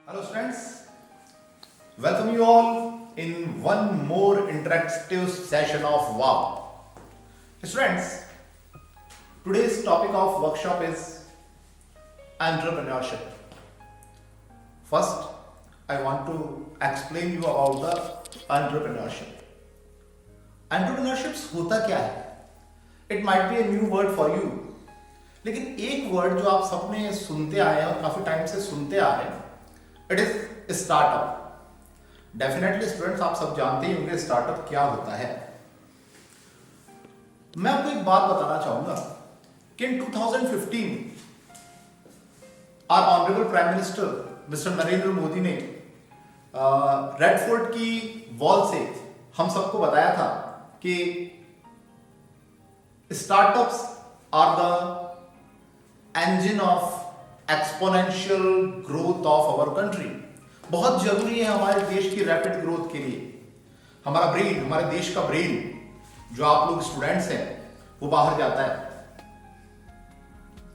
Hello students, welcome you all in one more interactive session of WOW. Students, today's topic of workshop is entrepreneurship. First, I want to explain you about the entrepreneurship. Entrepreneurship होता क्या है? It might be a new word for you. लेकिन एक word जो आप सबने सुनते आए हैं और काफी टाइम से सुनते आ रहे हैं, it is startup. Definitely students आप सब जानते ही होंगे स्टार्टअप क्या होता है। मैं आपको एक बात बताना चाहूंगा कि in 2015 our honourable prime minister mister Narendra Modi ने रेड फोर्ट की वॉल से हम सबको बताया था कि startups are the engine of exponential growth of our country। बहुत जरूरी है हमारे देश की रैपिड ग्रोथ के लिए। हमारा ब्रेन, हमारे देश का ब्रेन जो आप लोग स्टूडेंट्स हैं वो बाहर जाता है,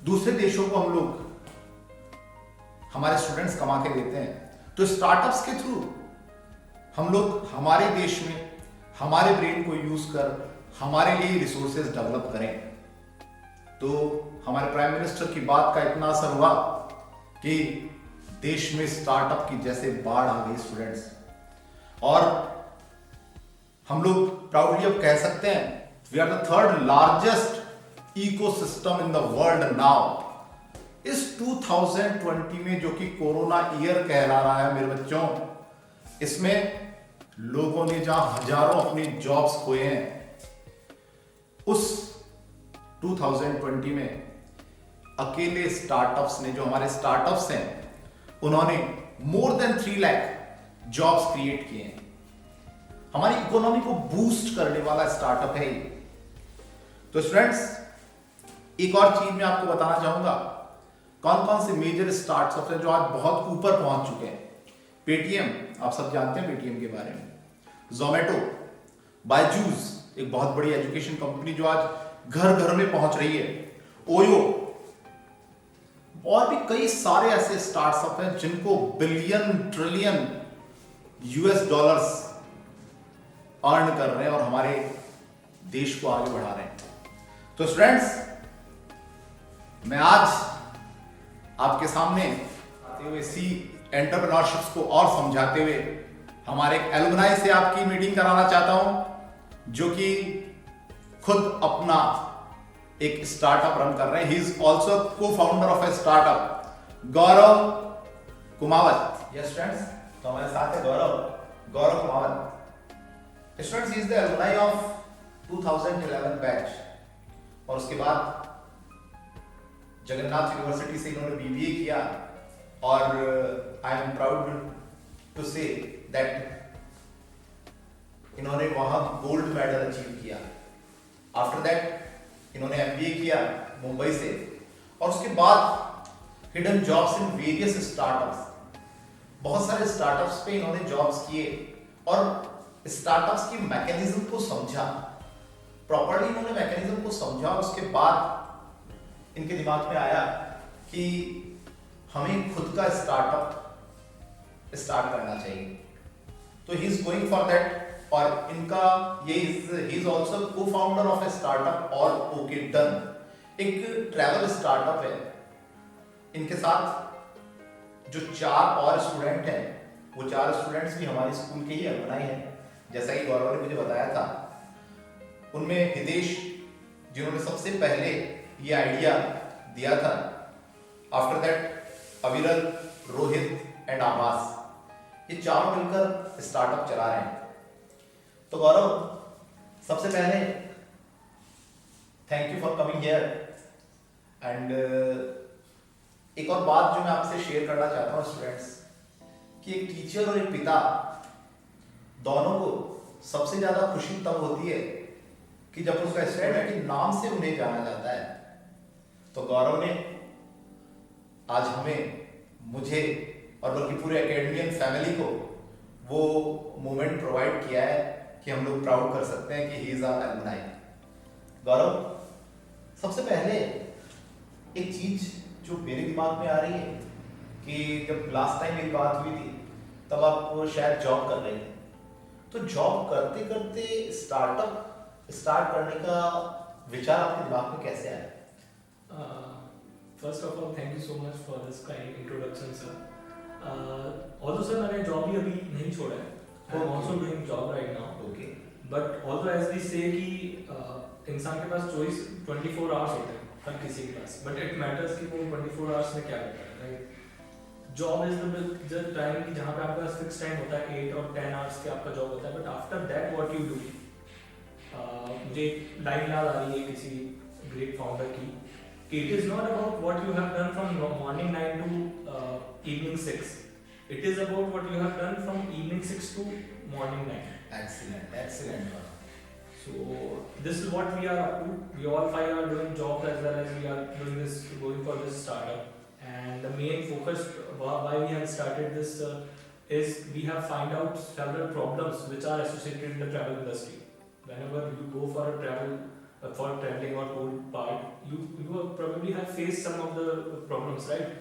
दूसरे देशों को हम लोग हमारे स्टूडेंट्स कमा के देते हैं। तो स्टार्टअप्स के थ्रू हम लोग हमारे देश में हमारे ब्रेन को यूज कर हमारे लिए रिसोर्सेज डेवलप करें। तो हमारे प्राइम मिनिस्टर की बात का इतना असर हुआ कि देश में स्टार्टअप की जैसे बाढ़ आ गई स्टूडेंट्स, और हम लोग प्राउडली अब कह सकते हैं we are the third largest ecosystem in the world now. इस 2020 में जो कि कोरोना ईयर कहला रहा है मेरे बच्चों, इसमें लोगों ने जहां हजारों अपनी जॉब्स खोए हैं, उस 2020 में अकेले स्टार्टअप्स ने, जो हमारे स्टार्टअप्स हैं, उन्होंने more than 3 lakh jobs create किए हैं। हमारी इकोनॉमी को बूस्ट करने वाला स्टार्टअप है ये। तो स्टूडेंट्स, एक और चीज मैं आपको बताना चाहूंगा, कौन कौन से मेजर स्टार्टअप्स हैं जो आज बहुत ऊपर पहुंच चुके हैं। पेटीएम, आप सब जानते हैं पेटीएम के बारे में। जोमेटो, बायजूस, एक बहुत बड़ी एजुकेशन कंपनी जो आज घर घर में पहुंच रही है। ओयो, और भी कई सारे ऐसे स्टार्टअप हैं जिनको billion trillion US dollars earn कर रहे हैं और हमारे देश को आगे बढ़ा रहे हैं। तो स्टूडेंट्स, मैं आज आपके सामने आते हुए इसी एंटरप्रेन्योरशिप को और समझाते हुए हमारे एक एलुमनाई से आपकी मीटिंग कराना चाहता हूं, जो कि खुद अपना एक स्टार्टअप रन कर रहे हैं। He is also co founder of a startup, Gaurav Kumawat. Yes students, तो हमारे साथ है Gaurav Kumawat. Students, he is the alumni of 2011 batch, और उसके बाद जगन्नाथ यूनिवर्सिटी से इन्होंने बीबीए किया, और I am proud to say that इन्होंने वहां गोल्ड मेडल अचीव किया। आफ्टर दैट इन्होंने एमबीए किया मुंबई से, और उसके बाद hidden jobs in various startups, बहुत सारे स्टार्टअप्स पे इन्होंने जॉब्स किए और स्टार्टअप्स की मैकेनिज्म को समझा, प्रॉपर्ली इन्होंने मैकेनिज्म को समझा, और उसके बाद इनके दिमाग में आया कि हमें खुद का स्टार्टअप स्टार्ट करना चाहिए। तो he is going for that, और इनका ये he is also co-founder of a startup और ओके डन, एक ट्रैवल स्टार्टअप है। इनके साथ जो 4 और स्टूडेंट हैं, वो 4 स्टूडेंट्स भी हमारे स्कूल के ही अलुमनाई हैं, जैसा कि गौरव ने मुझे बताया था। उनमें हितेश, जिन्होंने सबसे पहले ये आइडिया दिया था, आफ्टर दैट अविरल, रोहित एंड आभास, ये 4 मिलकर स्टार्टअप चला रहे हैं। तो गौरव, सबसे पहले thank you for coming here, and एक और बात जो मैं आपसे शेयर करना चाहता हूँ स्टूडेंट्स, कि एक टीचर और एक पिता दोनों को सबसे ज्यादा खुशी तब होती है कि जब उसका स्टूडेंट के नाम से उन्हें जाना जाता है। तो गौरव ने आज हमें, मुझे और बल्कि पूरे एकेडमियन फैमिली को वो मोमेंट प्रोवाइड किया है कि हम लोग प्राउड कर सकते हैं कि ही इज आवर एलुमनाई। गौरव, सबसे पहले एक चीज जो मेरे दिमाग में आ रही है कि जब लास्ट टाइम मेरी बात हुई थी तब आप शायद जॉब कर रहे थे, तो जॉब करते करते स्टार्टअप स्टार्ट करने का विचार आपके दिमाग में कैसे आया? First of all thank you so much for this kind introduction sir. Also sir मैंने जॉब भी अभी नहीं छोड़ा है, I am also doing job right now. Okay. But also as we say कि इंसान के पास चॉइस 24 आवर्स होते हैं हर किसी के पास, बट इट मैटर्स कि वो 24 आवर्स में क्या करता है, right? Job is the time कि जहाँ पे आपका फिक्स टाइम होता है 8 और 10 आवर्स के आपका जॉब होता है, but after that what you do. मुझे लाइन याद आ रही है किसी ग्रेट फाउंडर की, it is not about what you have done from morning 9 to evening 6. It is about what you have done from evening 6 to morning 9. Excellent, excellent. So this is what we are up to. We all five are doing jobs as well as we are doing this, going for this startup. And the main focus why we have started this is we have find out several problems which are associated in the travel industry. Whenever you go for a travel for traveling or tour part, you probably have faced some of the problems, right?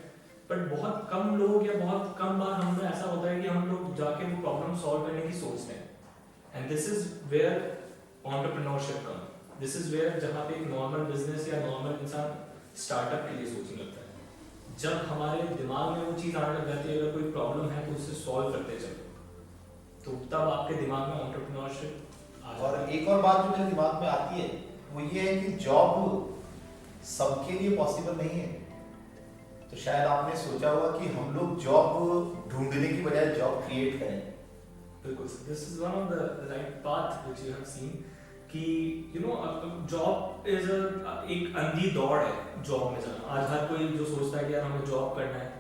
But बहुत कम लोग या बहुत कम बार हम में ऐसा होता है कि हम लोग जाके वो प्रॉब्लम सॉल्व करने की सोचते हैं, and this is where entrepreneurship comes. This is where जहाँ पे एक नॉर्मल बिजनेस या नॉर्मल इंसान स्टार्टअप के लिए सोचने लगता है। जब हमारे दिमाग में वो चीज़ आने लग जाती है, अगर कोई प्रॉब्लम है तो उसे सॉल्व करते चलो, तो तब आपके दिमाग में entrepreneurship आ जाता है। और एक और बात जो मेरे दिमाग में आती है वो ये है कि जॉब सबके लिए पॉसिबल नहीं है, तो शायद आपने सोचा होगा कि हम लोग जॉब ढूंढने की बजाय जॉब क्रिएट करें। बिल्कुल, this is one of the right path which you have seen कि यू नो जॉब इज एक अंधी दौड़ है जॉब में जाना। आज हर कोई जो सोचता है कि यार हमें जॉब करना है,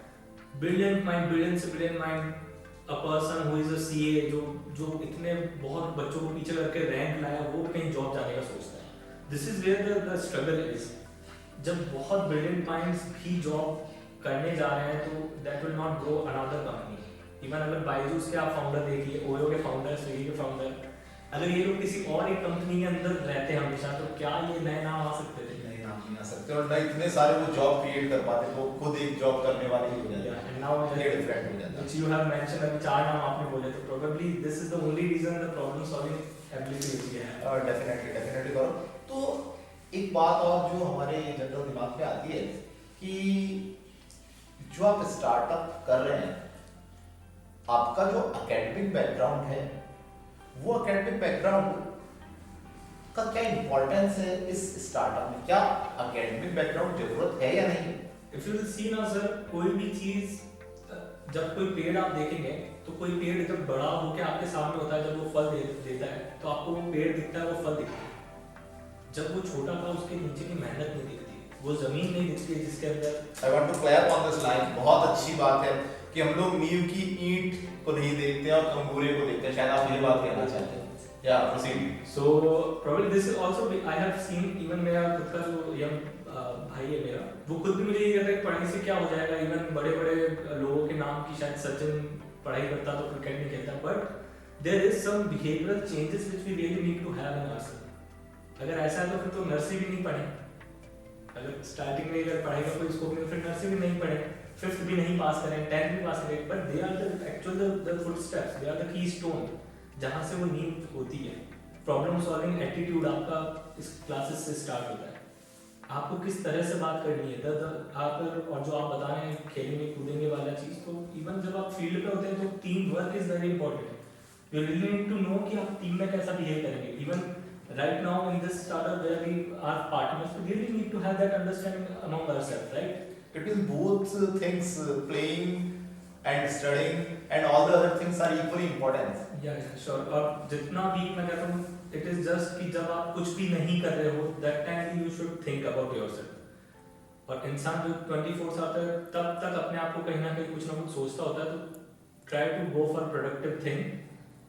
brilliant mind, brilliant mind, a person who is a CA जो इतने बहुत बच्चों को पीछे करके रैंक लाया, वो कहीं जॉब जाने का सोचता है। This is where the struggle is. जब बहुत ब्रिलियंट माइंड्स भी जॉब करने जा रहे हैं तो that will not grow another company. Even अगर बायजूस के आप फाउंडर देखिए, ओयो के फाउंडर, स्विगी के फाउंडर, अगर ये लोग किसी और एक कंपनी के अंदर रहते हमेशा, तो क्या ये नए नाम आ सकते थे? नए नाम नहीं आ सकते, और ना इतने सारे वो जॉब क्रिएट कर पाते, वो खुद एक जॉब करने वाले ही हो जाते हैं। एंड नाउ ये डिफरेंट हो जाता है। व्हिच यू हैव मेंशन्ड, अभी 4 नाम आपने बोले, तो probably this is the only reason the problem solving ability which we have. और डेफिनेटली करो। तो एक बात और जो हमारे जनरल दिमाग में आती है कि जो आप स्टार्टअप कर रहे हैं, आपका जो एकेडमिक बैकग्राउंड है, वो एकेडमिक बैकग्राउंड का क्या इंपॉर्टेंस है इस स्टार्टअप में? क्या एकेडमिक बैकग्राउंड जरूरत है या नहीं? इफ यू विल सी ना सर, कोई भी चीज, जब कोई पेड़ आप देखेंगे तो कोई पेड़ जब बड़ा होकर आपके सामने होता है, जब वो फल देता है तो आपको वो पेड़ दिखता है, वो फल दिखता है। जब वो छोटा था उसके नीचे की मेहनत नहीं दिखती, वो जमीन नहीं दिखती है जिसके अंदर। I want to clap on this line. बहुत अच्छी बात है कि हम लोग नींव की ईंट को नहीं देखते और अंगूरे को देखते हैं। शायद आप ये बात कहना चाहते हैं। या proceed. So probably this is also I have scene, even मेरा खुद का जो यंग भाई है मेरा, वो खुद भी मुझे ये कहता है पढ़ाई से क्या हो जाएगा। इवन बड़े बड़े लोगों के नाम की, शायद सचिन पढ़ाई करता तो क्रिकेट नहीं खेलता, but there is some behavioural changes which we really need to have in ourself. अगर ऐसा है तो फिर तो नर्सरी भी नहीं पढ़े, अगर स्टार्टिंग में अगर पढ़ाई का कोई स्कोप नहीं, फिर नर्सरी भी नहीं पढ़े, 5th भी नहीं पास करें, 10th भी पास करें, but they are the actual the footsteps, they are the key stone जहाँ से वो नींव होती है। प्रॉब्लम सॉल्विंग एटीट्यूड आपका इस क्लासेस से स्टार्ट होता है। आपको किस तरह से बात करनी है, आप और जो आप बता रहे हैं खेलेंगे कूदेंगे वाला चीज़, तो इवन जब आप फील्ड पे होते हैं तो team work is very important. You really need to know कि आप टीम में कैसा बिहेव करेंगे। Even right now in this startup where we are partners, we really need to have that understanding among ourselves, right? It is both things, playing and studying and all the other things are equally important. Yeah, sure. और जितना भी मैं कहता हूँ, it is just कि जब आप कुछ भी नहीं कर रहे हो, that time you should think about yourself। और इंसान जो 24 आता है तब तक अपने आप को कहीं ना कहीं कुछ ना कुछ सोचता होता है, तो try to go for productive thing।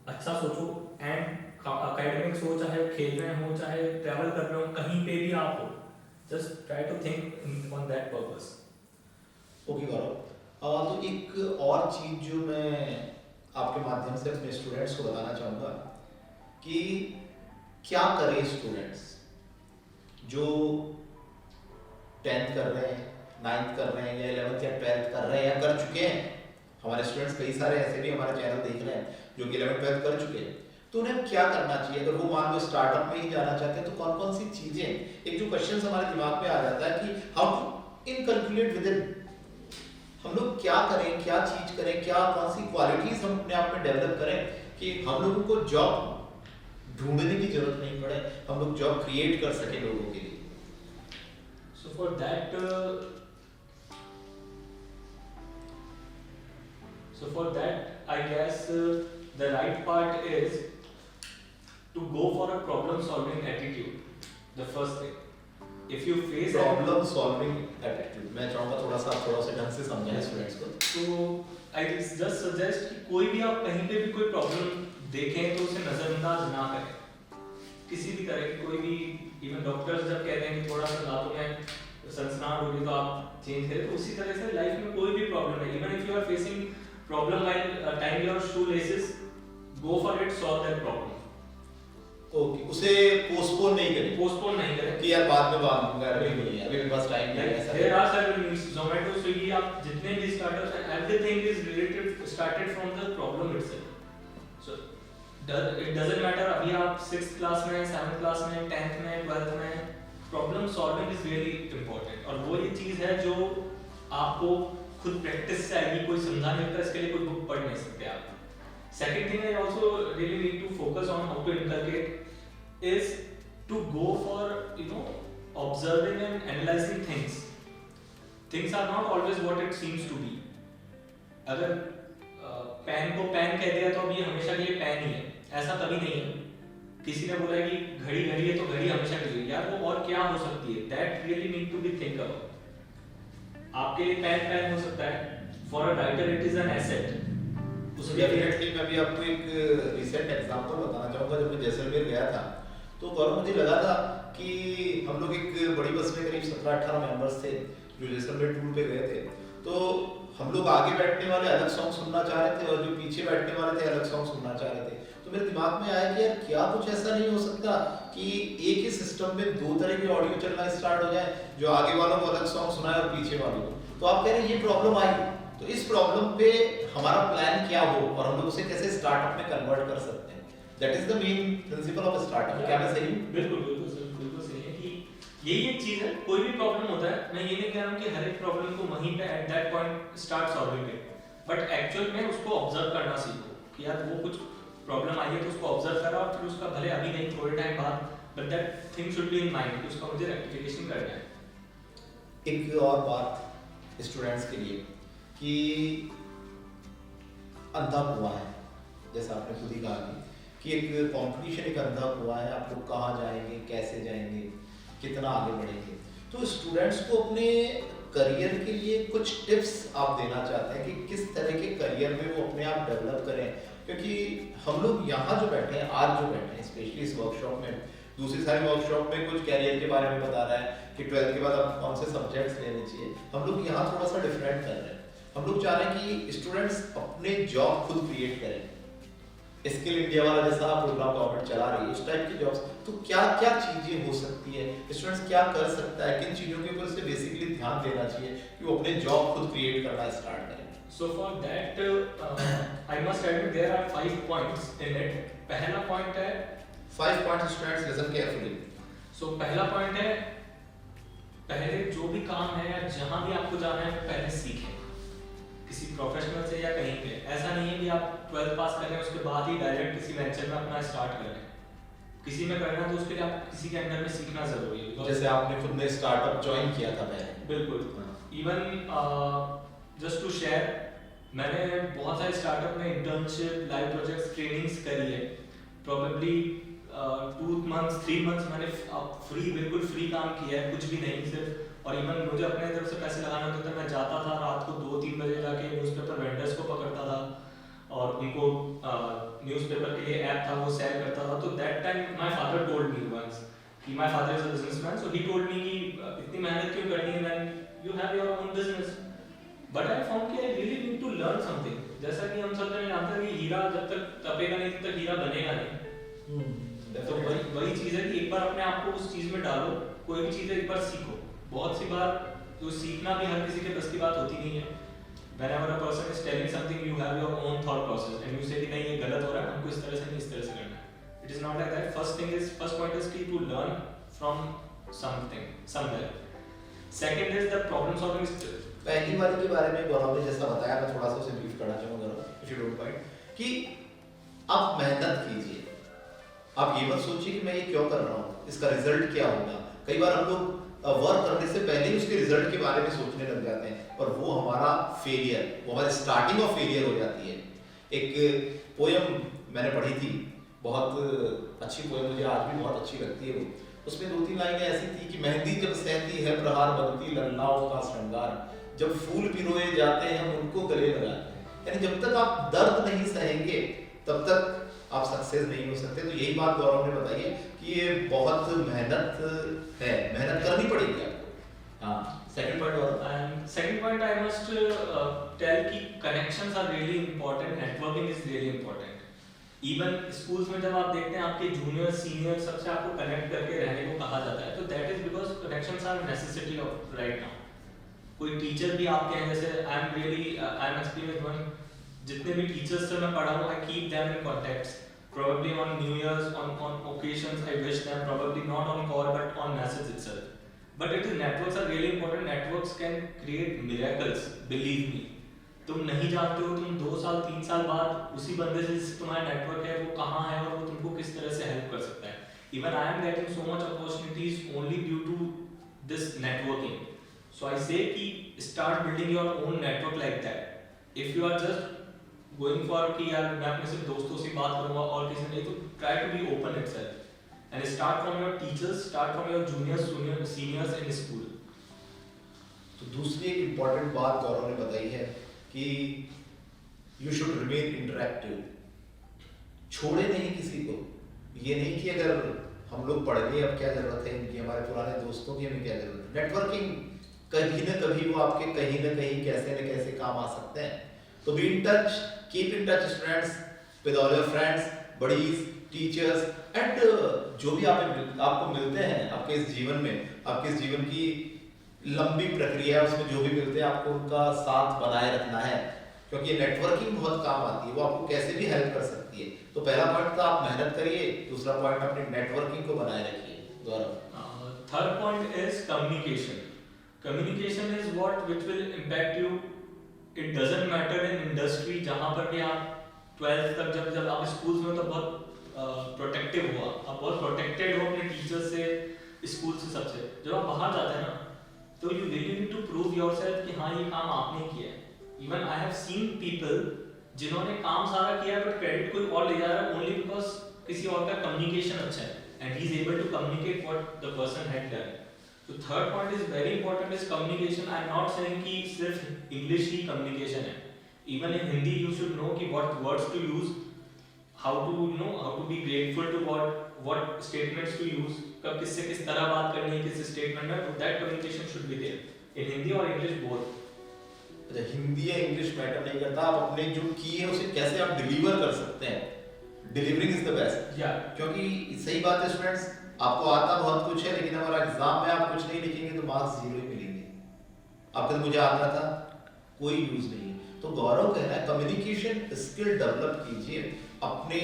अच्छा सोचो, and एकेडमिक्स हो, चाहे खेल रहे हो, चाहे ट्रैवल कर रहे हो, कहीं पे भी आप हो, just try to think on that purpose. Okay Gaurav, तो एक और चीज जो मैं आपके माध्यम से अपने स्टूडेंट्स को बताना चाहूँगा कि क्या करें स्टूडेंट्स जो 10th कर रहे हैं 9th कर रहे हैं या 11th या 12th कर रहे हैं या कर चुके हैं, हमारे स्टूडेंट्स कई सारे ऐसे भी हमारे चैनल देख रहे हैं जो कि 11th 12th कर चुके हैं, तो उन्हें क्या करना चाहिए? अगर वो मान लो स्टार्टअप में ही जाना चाहते हैं तो कौन कौन सी चीजें, एक जो क्वेश्चन हमारे दिमाग में आ जाता है कि हाउ टू इनकैलकुलेट विद इन, हम लोग क्या करें, क्या चीज करें, क्या कौन सी क्वालिटीज हम अपने आप में डेवलप करें कि हम लोगों को जॉब ढूंढने की जरूरत नहीं पड़े, हम लोग जॉब क्रिएट कर सके लोगों के लिए। So for that, I guess the right part is to go for a problem-solving attitude. The first thing, if you face problem solving attitude, मैं चाहूंगा थोड़ा सा ढंग से समझाएं स्टूडेंट्स को। तो I just suggest कि कोई भी आप कहीं पे भी कोई प्रॉब्लम देखें तो उसे नजरअंदाज ना करें, किसी भी तरह की कोई भी, इवन डॉक्टर्स जब कहते हैं कि थोड़ा सा दांतों में सनसनाहट हो रही तो आप चेंज करें, तो उसी तरह से लाइफ में कोई भी प्रॉब्लम है, even if you are facing problem while tying your shoe laces, go for it, solve that problem. Okay, उसे पोस्टपोन नहीं करें कि यार बाद में बांधूंगा, अभी नहीं है, अभी मेरे पास टाइम नहीं है। There are several means, Zomato, Swiggy, आप जितने भी स्टार्टअप्स हैं, everything is related, started from the problem itself. So it doesn't matter अभी आप 6th क्लास में, 7th क्लास में, 10th में, 12th में, problem solving is really important, और वो ये चीज है जो आपको खुद प्रैक्टिस से आएगी, कोई समझा नहीं सकता, इसके लिए कोई बुक पढ़ नहीं सकते आप। Second thing I also really need to focus on how to inculcate is to go for, you know, observing and analyzing things. Things are not always what it seems to be. अगर pen को pen कह दिया तो अब ये हमेशा के लिए पेन ही है, ऐसा कभी नहीं है। किसी ने बोला कि घड़ी घड़ी है तो घड़ी हमेशा के लिए, यार वो और क्या हो सकती है, that really need to be think about। आपके लिए पेन पेन हो सकता है, for a writer it is an asset। Definitely मैं भी आपको एक रिसेंट एग्जांपल बताना चाहूंगा। जब मैं जैसलमेर गया था तो गौरव, मुझे लगा था कि हम लोग एक बड़ी बस में करीब 17-18 मेंबर्स थे जो जैसलमेर टूर पे गए थे, तो हम लोग आगे बैठने वाले अलग सॉन्ग सुनना चाह रहे थे और जो पीछे बैठने वाले थे अलग सॉन्ग सुनना चाह रहे थे। तो मेरे दिमाग में आया कि यार क्या कुछ ऐसा नहीं हो सकता कि एक ही सिस्टम में दो तरह के ऑडियो चलना स्टार्ट हो जाए, जो आगे वालों को अलग सॉन्ग सुनाए और पीछे वालों को। तो आप कह रहे हैं ये प्रॉब्लम आई, तो इस प्रॉब्लम पे हमारा प्लान क्या हो और हम लोग उसे कैसे स्टार्टअप में कन्वर्ट कर सकते हैं। That is the main principle of startup. क्या मैं सही हूं? बिल्कुल बिल्कुल सर, बिल्कुल सही है कि यही एक चीज है। कोई भी प्रॉब्लम होता है, मैं ये नहीं कह रहा हूं कि हर एक प्रॉब्लम को वहीं पे at that point start solving it, but actual में उसको ऑब्जर्व करना सीखो कि यार वो कुछ प्रॉब्लम आई है तो उसको ऑब्जर्व करा और फिर उसका भले अभी नहीं थोड़े टाइम बाद, but that thing should be in mind कि उसका मुझे रेक्टिफिकेशन करना है। एक और बात स्टूडेंट्स के लिए कि अंधा कुआं है, जैसा आपने खुद ही कहा कि एक कंपटीशन, एक अंधा कुआं है, आप लोग कहाँ जाएंगे, कैसे जाएंगे, कितना आगे बढ़ेंगे। तो स्टूडेंट्स को अपने करियर के लिए कुछ टिप्स आप देना चाहते हैं कि किस तरह के करियर में वो अपने आप डेवलप करें, क्योंकि हम लोग यहाँ जो बैठे हैं, आज जो बैठे हैं, स्पेशली इस वर्कशॉप में, दूसरी सारी वर्कशॉप में कुछ कैरियर के बारे में बता रहा है कि 12th के बाद आप कौन से सब्जेक्ट्स लेने चाहिए। हम लोग यहाँ थोड़ा सा डिफरेंट कर रहे हैं। हम लोग चाह रहे हैं कि स्टूडेंट्स अपने जॉब खुद क्रिएट करें। स्किल इंडिया वाला जैसा प्रोग्राम गवर्नमेंट चला रही है, उस टाइप की जॉब्स, तो क्या क्या चीजें हो सकती है, स्टूडेंट्स क्या कर सकता है, किन चीजों के ऊपर से बेसिकली ध्यान देना चाहिए कि वो अपने जॉब खुद क्रिएट करना स्टार्ट करें। So for that, I must admit there are 5 points in it. पहला point है 5 points, students listen carefully. So पहला point है, पहले जो भी काम है या जहाँ भी आपको जाना है पहले सीखें, किसी प्रोफेशनल से या कहीं पे। ऐसा नहीं है कि आप 12th पास कर रहे हैं उसके बाद ही डायरेक्ट किसी वेंचर में अपना स्टार्ट कर रहे हैं। किसी में करना है तो उसके लिए आप किसी के अंडर में सीखना जरूरी है। जैसे आपने खुद ने स्टार्टअप ज्वाइन किया था पहले। बिल्कुल। इवन जस्ट टू शेयर, मैंने बहुत सारे स्टार्टअप में इंटर्नशिप, लाइव प्रोजेक्ट्स, ट्रेनिंग्स करी है। प्रोबेबली 2 months 3 months मैंने फ्री, बिल्कुल फ्री काम किया है, कुछ भी नहीं सिर्फ। और इवन मुझे अपने तरफ से पैसे लगाने होते थे, मैं जाता था रात को 2-3 बजे जाके न्यूज़पेपर वेंडर्स को पकड़ता था और उनको न्यूज़पेपर के लिए ऐप था वो सेल करता था। तो that time my father told me once कि my father is a businessman, so he told me कि इतनी मेहनत क्यों करनी है when you have your own business. But I found कि I really need to learn something. जैसा कि हम सब जानते हैं कि हीरा जब तक तपेगा नहीं तब तक हीरा बनेगा नहीं। तो वही चीज़ है कि एक बार अपने आप को उस चीज़ में डालो, कोई भी चीज़ एक बार सीखो। बहुत सी बार तो सीखना भी हर किसी के बस की बात होती नहीं है. Whenever a person is telling something, you have your own thought process and you say कि नहीं ये गलत हो रहा है, हमको इस तरह से नहीं इस तरह से करना है. It is not like that. First point is to learn from something, somewhere. Second is the problem solving skills. पहली वाली के बारे में गौरव ने जैसा बताया, मैं थोड़ा सा उसे ब्रीफ करना चाहूँगा इफ यू डोंट माइंड, कि आप मेहनत कीजिए. आप ये मत सोचिए कि मैं ये क्यों कर रहा हूँ, इसका रिजल्ट क्या होगा. कई बार हम लोग वर्क करने से पहले ही उसके रिजल्ट के बारे में सोचने लग जाते हैं और वो हमारा फेलियर, वो हमारी स्टार्टिंग ऑफ फेलियर हो जाती है. एक पोयम मैंने पढ़ी थी, बहुत अच्छी पोयम, मुझे आज भी बहुत अच्छी लगती है वो. उसमें 2-3 लाइनें ऐसी थी कि मेहंदी जब सहती है प्रहार बनती लल्लाओं का श्रृंगार, जब फूल पिरोए जाते हैं हम उनको गले लगाते हैं. यानी जब तक आप दर्द नहीं सहेंगे तब तक आप सक्सेस नहीं हो सकते. तो यही बात गौरव ने बताई है कि ये बहुत मेहनत है, मेहनत करनी पड़ेगी आपको. हाँ, सेकंड पॉइंट. और And second point I must tell कि connections are really important, networking is really important. Even schools में जब आप देखते हैं आपके junior, senior सबसे आपको connect करके रहने को कहा जाता है, तो that is because connections are necessity of right now. कोई टीचर भी आपके हैं, जैसे I am experienced one, जितने भी टीचर्स से मैं पढ़ा हूँ I keep them in contacts. Probably on New Year's, on occasions I wish them, probably not on call but on message itself. But it is networks are really important. Networks can create miracles. Believe me. तुम नहीं जानते हो, तुम 2 साल 3 साल बाद उसी बंदे से जिससे तुम्हारा नेटवर्क है वो कहाँ है और वो तुमको किस तरह से हेल्प कर सकता है. Even I am getting so much opportunities only due to this networking. So I say कि start building your own network like that. If you are just going for कि यार मैं अपने सिर्फ दोस्तों से बात करूँगा और किसी नहीं, तो try to be open itself and start from your teachers, start from your juniors, seniors in school. तो दूसरी एक इम्पॉर्टेंट बात गौरव ने बताई है कि यू शुड रिमेन इंटरैक्टिव. छोड़े नहीं किसी को. ये नहीं कि अगर हम लोग पढ़ गए अब क्या जरूरत है इनकी, हमारे पुराने दोस्तों की हमें क्या जरूरत है. नेटवर्किंग कहीं ना कभी वो आपके कहीं ना कहीं कैसे न कैसे काम आ सकते हैं. तो be in touch, keep in touch friends with all your friends, buddies, teachers and जो भी आपको मिलते हैं आपके इस जीवन में, आपके इस जीवन की लंबी प्रक्रिया है उसमें जो भी मिलते हैं आपको उनका साथ बनाए रखना है, क्योंकि नेटवर्किंग बहुत काम आती है, वो आपको कैसे भी हेल्प कर सकती है. तो पहला पॉइंट था आप मेहनत करिए, दूसरा पॉइंट अपनी नेटवर्किंग को बनाए रखिए. गौरव. Third point is communication. Communication is what which will impact you. It doesn't matter in industry, जहाँ पर भी आप 12th तक जब आप स्कूल्स में तो बहुत प्रोटेक्टिव हुआ, आप बहुत प्रोटेक्टेड हो अपने टीचर से, स्कूल से, सबसे. जब आप बाहर जाते हैं ना तो you really need to prove yourself कि हाँ ये काम आपने किया है. Even I have seen people जिन्होंने काम सारा किया है बट क्रेडिट कोई और ले जा रहा है ओनली बिकॉज किसी और का कम्युनिकेशन अच्छा है and he is able to communicate what the person had done. So third point is very important is communication. I am not saying कि सिर्फ English ही communication है. Even in Hindi you should know कि what words to use, how to be grateful to what statements to use, कब किससे किस तरह बात करनी है किस statement में, that communication should be there in Hindi और English both. अच्छा, हिंदी या इंग्लिश मैटर नहीं करता, आप अपने जो की है उसे कैसे आप डिलीवर कर सकते हैं. Delivering is the best. क्योंकि सही बात है स्टूडेंट्स, आपको आता बहुत कुछ है लेकिन अगर एग्जाम में आप कुछ नहीं लिखेंगे तो मार्क्स 0 ही मिलेंगे. आपको तो मुझे आता था, कोई यूज नहीं है. तो गौरव कहना है कम्युनिकेशन स्किल डेवलप कीजिए, अपने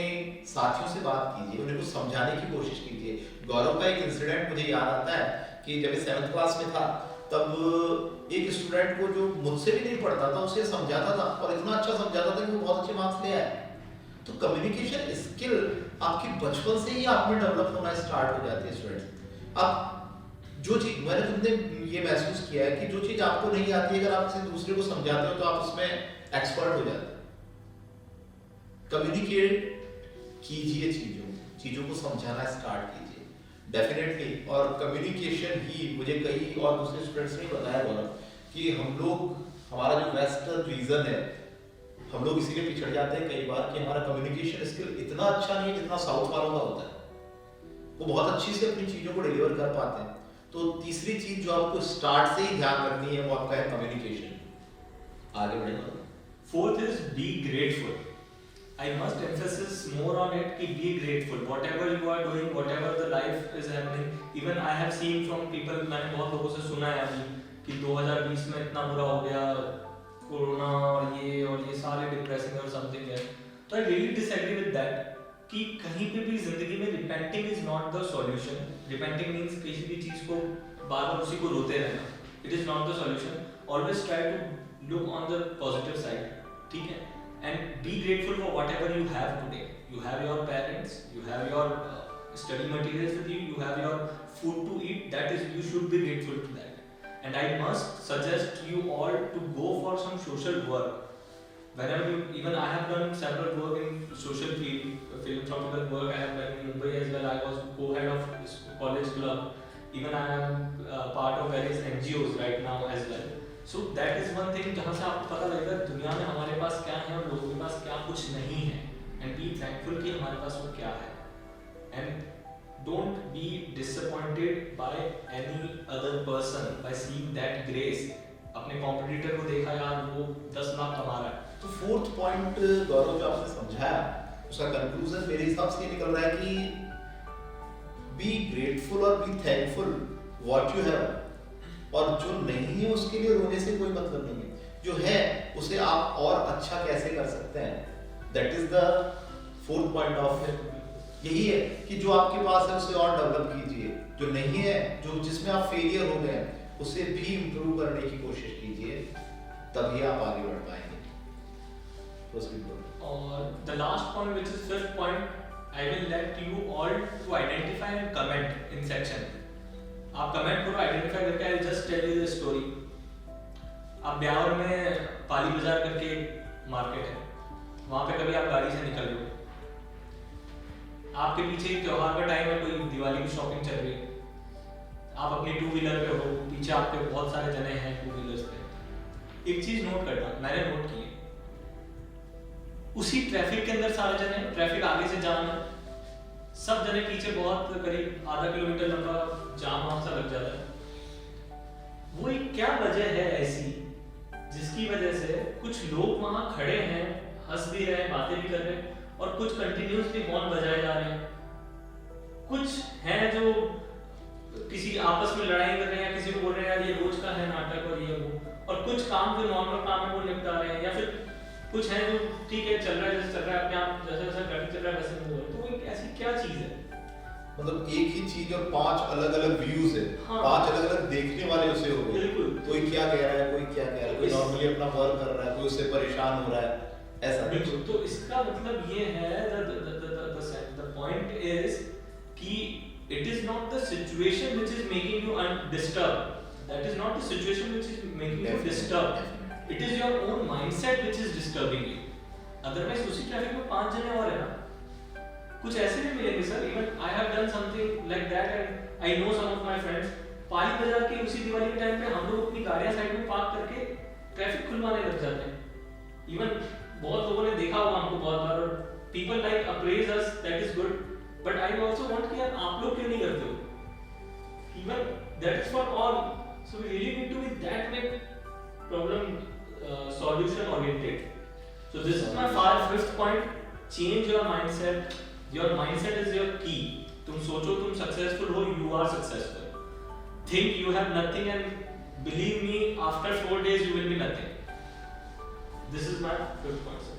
साथियों से बात कीजिए, उन्हें कुछ समझाने की कोशिश कीजिए. गौरव का एक इंसिडेंट मुझे याद आता है कि जब 7th क्लास में था तब एक स्टूडेंट को जो मुझसे भी नहीं पढ़ता था उसे समझाता था और इतना अच्छा समझाता था कि वो बहुत अच्छे मार्क्स ले आया. तो कम्युनिकेशन स्किल आपकी बचपन से ही आप में डेवलप होना स्टार्ट हो जाती है स्टूडेंट्स. अब जो चीज तुमने ये महसूस किया है कि जो चीज आपको नहीं आती है अगर आप किसी दूसरे को समझाते हो तो आप उसमें एक्सपर्ट हो जाते हो. कम्युनिकेट कीजिए, चीजों को समझाना स्टार्ट कीजिए डेफिनेटली. और कम्युनिकेशन ही मुझे कई और दूसरे स्टूडेंट्स ने बताया गौरव कि हम लोग, हमारा जो वेस्टर्न रीजन है, हम लोग इसीलिए पिछड़ जाते हैं कई बार कि हमारा कम्युनिकेशन स्किल इतना अच्छा नहीं है जितना साउथ वालों का होता है. वो बहुत अच्छी से अपनी चीजों को डिलीवर कर पाते हैं. तो तीसरी चीज जो आपको स्टार्ट से ही ध्यान रखनी है वो आपका है कम्युनिकेशन. आगे बढ़ेगा. Fourth is be grateful. I must emphasize more on it कि be grateful. Whatever you are doing, whatever the life is happening. Even I have seen from people, मैंने बहुत लोगों से सुना है अभी कि 2020 में इतना बुरा हो गया, कोरोना और ये सारे डिप्रेसिंग और समथिंग है। तो I really disagree with that कि कहीं पे भी जिंदगी में repenting is not the solution. Repenting means किसी भी चीज को बार बार उसी को रोते रहना, it is not the solution. Always try to look on the positive side, ठीक है, and be grateful for whatever you have today. You have your parents, you have your study materials with you, you have your food to eat, that is, you should be grateful to that. And I must suggest you all to go for some social work. Whenever you, even I have done several work in social field, philanthropical work I have done in Mumbai as well. I was co-head of college club. Even I am part of various NGOs right now as well. So that is one thing जहाँ से आपको पता लगेगा दुनिया में हमारे पास क्या है और लोगों के पास क्या कुछ नहीं है, and be thankful कि हमारे पास वो क्या है. And don't be disappointed by any other person by seeing that grace. अपने कॉम्पिटिटर को देखा यार वो 10 लाख कमा रहा है। तो फोर्थ पॉइंट गौरव जो आपने समझाया उसका कंक्लूजन मेरे हिसाब से ये निकल रहा है कि बी ग्रेटफुल और be thankful what you have, और जो नहीं है उसके लिए रोने से कोई मतलब नहीं है, जो है उसे आप और अच्छा कैसे कर सकते हैं, that is the fourth point of यही है कि जो आपके पास है उसे और डेवलप कीजिए, जो नहीं है, जो जिसमें आप फेलियर हो गए उसे भी इंप्रूव करने की कोशिश कीजिए, तभी आप आगे बढ़ पाएंगे। और the last point which is fifth point, I will let you all to identify and comment in section. आप कमेंट करो, आइडेंटिफाई करके I just tell you the story. आप ब्यावर में पाली बाजार करके मार्केट है, वहां पे कभी आप गाड़ी से निकल रहे हो, आपके पीछे एक त्योहार का टाइम है, कोई दिवाली की शॉपिंग चल रही है, आप अपनी टू व्हीलर पे हो, पीछे आपके बहुत सारे जने हैं टू व्हीलर्स पे। एक चीज नोट करना, मैंने नोट की है, उसी ट्रैफिक के अंदर सारे जने, ट्रैफिक आगे से जाम है, सब जने पीछे बहुत करीब आधा किलोमीटर लंबा जाम सा लग जाता है। वो एक क्या वजह है ऐसी जिसकी वजह से कुछ लोग वहां खड़े हैं, हंस भी रहे हैं, बातें भी कर रहे हैं, और कुछ कंटिन्यूअसली हॉर्न बजाए जा रहे हैं, कुछ हैं जो किसी आपस में लड़ाई कर रहे हैं, किसी को बोल रहे हैं यार ये रोज का है नाटक और ये वो, और कुछ काम जो नॉर्मल काम है वो निपटा रहे हैं, या फिर कुछ हैं जो ठीक है चल रहा है जैसे चल रहा है अपने आप, जैसे जैसे ट्रैफिक चल रहा है वैसे हो रहा है। तो वो ऐसी क्या चीज है, मतलब एक ही चीज और 5 अलग अलग व्यूज है, हाँ। 5 अलग अलग देखने वाले उसे हो गए, बिल्कुल, कोई क्या कह रहा है, कोई क्या कह रहा है, कोई नॉर्मली अपना वर्क कर रहा है, कोई उससे परेशान हो रहा है, ऐसा बिल्कुल। तो इसका मतलब ये है द पॉइंट इज कि it is not the situation which is making you undisturbed, that is not the situation which is making you disturbed, it is your own mindset which is disturbing you. Otherwise उसी traffic में 5 जने और है ना, कुछ ऐसे भी मिलेंगे sir. Even I have done something like that and I know some of my friends, Pali Bazaar के उसी दिवाली के टाइम पे हम लोग अपनी गाड़ियां साइड में पार्क करके ट्रैफिक खुलवाने लग जाते हैं। इवन बहुत लोगों ने देखा होगा हमको बहुत बार, और people like appraise us, that is good, but I also want कि यार आप लोग क्यों नहीं करते हो, even that is for all. So we really need to be that way problem solution oriented. So this is my fifth point, change your mindset, your mindset is your key. तुम सोचो तुम सक्सेसफुल हो, you are successful, think you have nothing and believe me after 4 days you will be nothing. This is my fifth point, sir.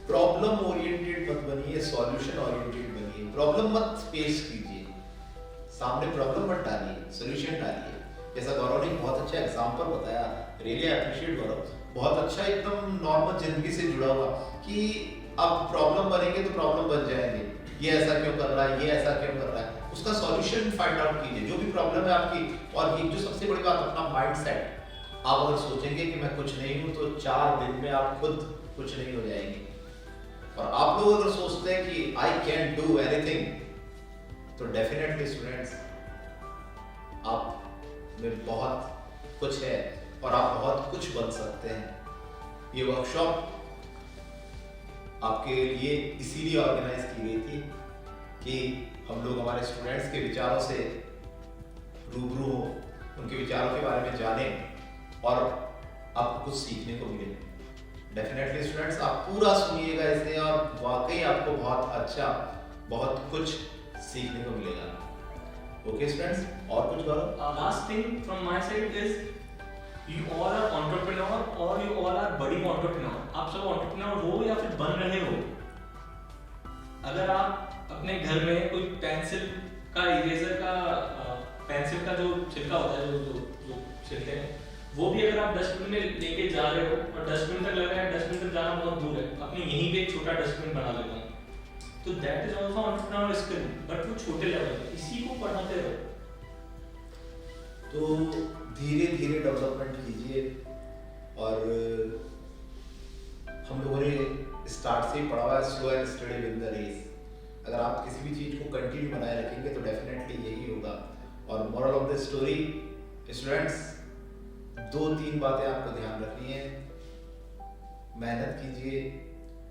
Problem oriented मत बनिए, solution oriented बनिए। Problem मत पेश कीजिए, सामने प्रॉब्लम मत डालिए, सॉल्यूशन डालिए। जैसा गौरव ने बहुत अच्छा एग्जांपल बताया, रियली अप्रिशिएट गौरव, बहुत अच्छा एकदम नॉर्मल जिंदगी से जुड़ा हुआ कि अब प्रॉब्लम बनेंगे तो प्रॉब्लम बन जाएंगे, ये ऐसा क्यों कर रहा है, ये ऐसा क्यों कर रहा है, उसका सॉल्यूशन फाइंड आउट कीजिए, जो भी प्रॉब्लम है आपकी। और ये जो सबसे बड़ी बात, अपना माइंडसेट, आप अगर सोचेंगे कि मैं कुछ नहीं हूं तो 4 दिन में आप खुद कुछ नहीं हो जाएंगे। और आप लोग अगर सोचते हैं कि आई कैन डू एनीथिंग, तो डेफिनेटली स्टूडेंट्स आप में बहुत कुछ है और आप बहुत कुछ बन सकते हैं। ये वर्कशॉप आपके लिए इसीलिए ऑर्गेनाइज की गई थी कि हम लोग हमारे स्टूडेंट्स के विचारों से रूबरू हो, उनके विचारों के बारे में जानें और आपको कुछ सीखने को मिले। डेफिनेटली स्टूडेंट्स आप पूरा सुनिएगा इसे और वाकई आपको बहुत अच्छा, बहुत कुछ सीखने को मिलेगा। ओके स्टूडेंट्स, और कुछ करो? Last thing from my side is you all are entrepreneur और you all are budding entrepreneur. आप सब एंटरप्रेन्योर हो या फिर बन रहे हो। अगर आप अपने घर में कोई पेंसिल का इरेजर का पेंसिल का जो छिलका होता है, जो छिलते हैं, वो भी अगर आप डस्टबिन में लेके जा रहे हो और डस्टबिन तक लग रहा है, डस्टबिन तक जाना बहुत दूर है, अपने यहीं पे एक छोटा डस्टबिन बना लेता हूँ, तो that is also entrepreneur skill, but वो छोटे लेवल पे। इसी को पढ़ाते रहो। तो धीरे धीरे डेवलपमेंट कीजिए। और हम लोगों ने स्टार्ट से ही पढ़ा हुआ है, slow and steady win the race. अगर आप किसी भी चीज को कंटिन्यू बनाए रखेंगे तो डेफिनेटली यही होगा। और moral of the story students, 2-3 बातें आपको ध्यान रखनी है। मेहनत कीजिए,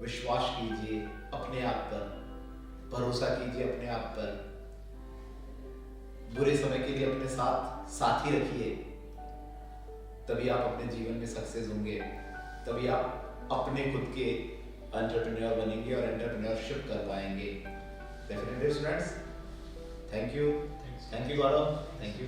विश्वास कीजिए अपने आप पर, भरोसा कीजिए अपने आप पर, बुरे समय के लिए अपने साथ साथी रखिए, तभी आप अपने जीवन में सक्सेस होंगे, तभी आप अपने खुद के एंटरप्रेन्योर बनेंगे और एंटरप्रेन्योरशिप कर पाएंगे। Definitely students, thank you Gaurav, thank you.